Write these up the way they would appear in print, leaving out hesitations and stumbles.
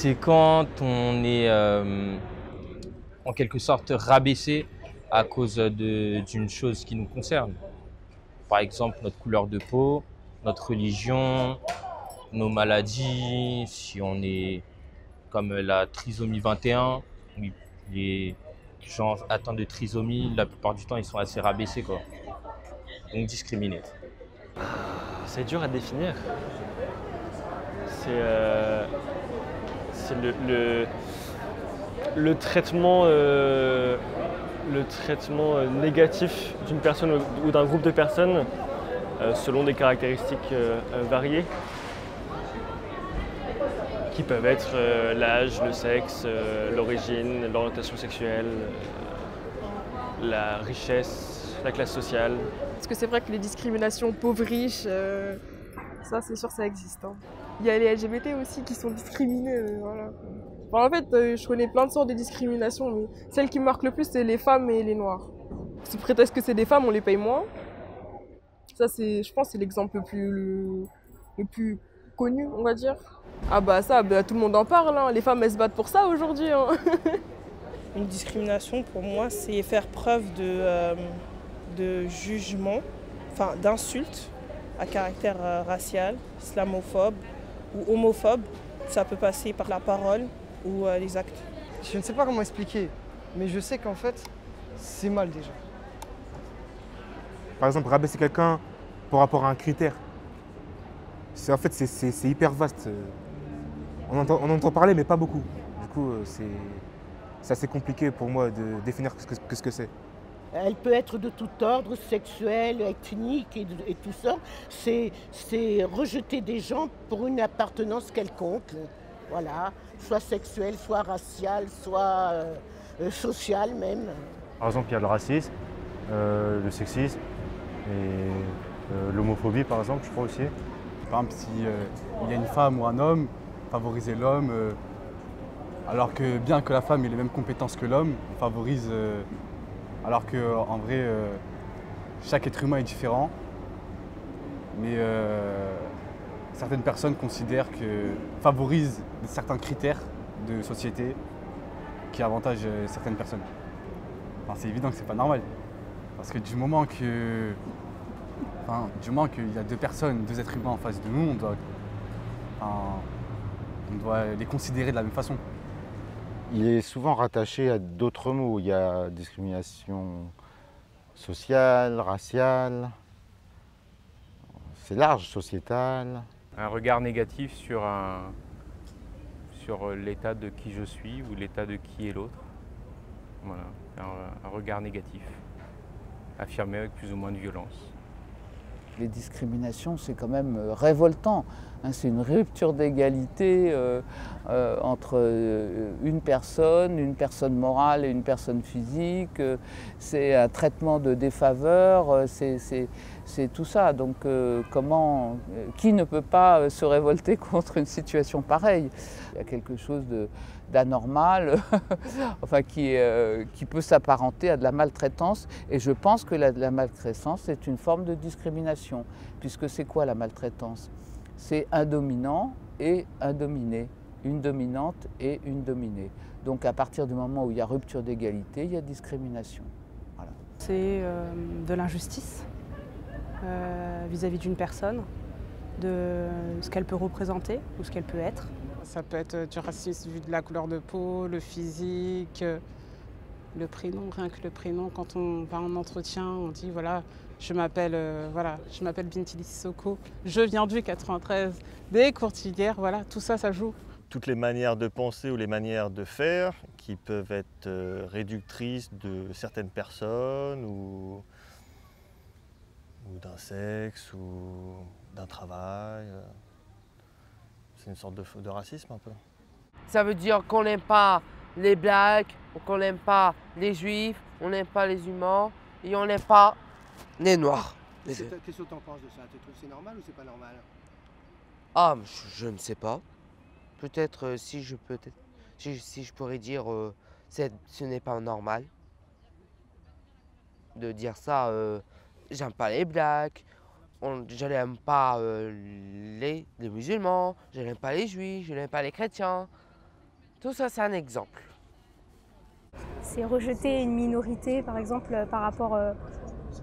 C'est quand on est en quelque sorte rabaissé à cause d'une chose qui nous concerne. Par exemple, notre couleur de peau, notre religion, nos maladies, si on est comme la trisomie 21, oui, les gens atteints de trisomie, la plupart du temps, ils sont assez rabaissés, quoi. Donc discriminés. C'est dur à définir. C'est le traitement, négatif d'une personne ou d'un groupe de personnes selon des caractéristiques variées qui peuvent être l'âge, le sexe, l'origine, l'orientation sexuelle, la richesse, la classe sociale. Parce que c'est vrai que les discriminations pauvres-riches, ça c'est sûr ça existe. Hein. Il y a les LGBT aussi qui sont discriminés. Voilà. Enfin, en fait, je connais plein de sortes de discriminations, mais celle qui me marque le plus, c'est les femmes et les noirs. Sous prétexte que c'est des femmes, on les paye moins. Ça, je pense, c'est l'exemple le plus connu, on va dire. Ah bah ça, bah, tout le monde en parle. Hein. Les femmes, elles se battent pour ça aujourd'hui. Hein. Une discrimination, pour moi, c'est faire preuve de jugement, enfin d'insulte à caractère racial, islamophobe ou homophobe. Ça peut passer par la parole ou les actes. Je ne sais pas comment expliquer, mais je sais qu'en fait, c'est mal déjà. Par exemple, rabaisser quelqu'un par rapport à un critère, en fait, c'est hyper vaste. On entend parler, mais pas beaucoup. Du coup, c'est assez compliqué pour moi de définir ce que c'est. Elle peut être de tout ordre, sexuel, ethnique et tout ça. C'est rejeter des gens pour une appartenance quelconque. Voilà, soit sexuelle, soit raciale, soit sociale même. Par exemple, il y a le racisme, le sexisme et l'homophobie, par exemple, je crois aussi. Par exemple, si il y a une femme ou un homme, favoriser l'homme, alors que bien que la femme ait les mêmes compétences que l'homme, on favorise, alors qu'en vrai, chaque être humain est différent. Mais certaines personnes favorisent certains critères de société qui avantagent certaines personnes. Enfin, c'est évident que c'est pas normal. Parce que du moment qu'il y a deux personnes, deux êtres humains en face de nous, on doit les considérer de la même façon. Il est souvent rattaché à d'autres mots. Il y a discrimination sociale, raciale, c'est large, sociétale. Un regard négatif sur l'état de qui je suis ou l'état de qui est l'autre. Voilà, un regard négatif, affirmé avec plus ou moins de violence. Les discriminations, c'est quand même révoltant. C'est une rupture d'égalité entre une personne morale et une personne physique. C'est un traitement de défaveur, c'est tout ça. Donc qui ne peut pas se révolter contre une situation pareille? Il y a quelque chose d'anormal, enfin, qui peut s'apparenter à de la maltraitance. Et je pense que la maltraitance est une forme de discrimination. Puisque c'est quoi la maltraitance? C'est un dominant et un dominé, une dominante et une dominée. Donc à partir du moment où il y a rupture d'égalité, il y a discrimination. Voilà. C'est de l'injustice vis-à-vis d'une personne, de ce qu'elle peut représenter ou ce qu'elle peut être. Ça peut être du racisme vu de la couleur de peau, le physique, le prénom, rien que le prénom. Quand on va en entretien, on dit voilà, je m'appelle Bintili Sissoko, je viens du 93, des Courtilières, voilà, tout ça, ça joue. Toutes les manières de penser ou les manières de faire qui peuvent être réductrices de certaines personnes ou d'un sexe ou d'un travail. C'est une sorte de racisme un peu. Ça veut dire qu'on n'aime pas les blacks, qu'on n'aime pas les juifs, on n'aime pas les humains et on n'aime pas les noirs. Qu'est-ce que tu en penses de ça? Tu trouves que c'est normal ou c'est pas normal? Ah, je ne sais pas. Peut-être si je pourrais dire ce n'est pas normal de dire ça. J'aime pas les blacks, je n'aime pas les musulmans, je n'aime pas les juifs, je n'aime pas les chrétiens. Tout ça, c'est un exemple. C'est rejeter une minorité, par exemple, par rapport,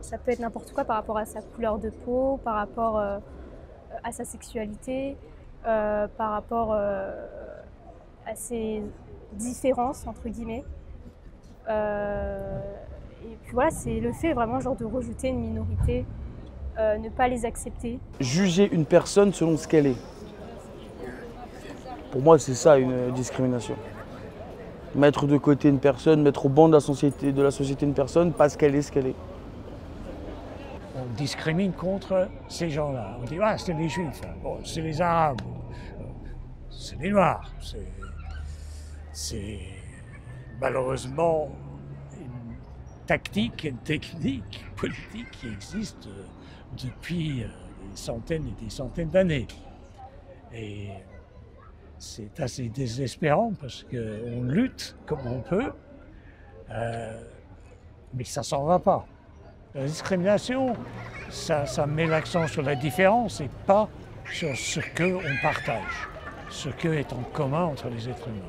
ça peut être n'importe quoi, par rapport à sa couleur de peau, par rapport à sa sexualité, par rapport à ses différences, entre guillemets. Et puis voilà, c'est le fait vraiment genre de rejeter une minorité, ne pas les accepter. Juger une personne selon ce qu'elle est. Pour moi, c'est ça une discrimination. Mettre de côté une personne, mettre au banc de la société une personne parce qu'elle est ce qu'elle est. On discrimine contre ces gens-là. On dit ah, c'est les Juifs, bon, c'est les Arabes, c'est les Noirs. C'est malheureusement une tactique, une technique politique qui existe depuis des centaines et des centaines d'années. Et c'est assez désespérant parce qu'on lutte comme on peut, mais ça s'en va pas. La discrimination, ça met l'accent sur la différence et pas sur ce qu'on partage, ce qui est en commun entre les êtres humains.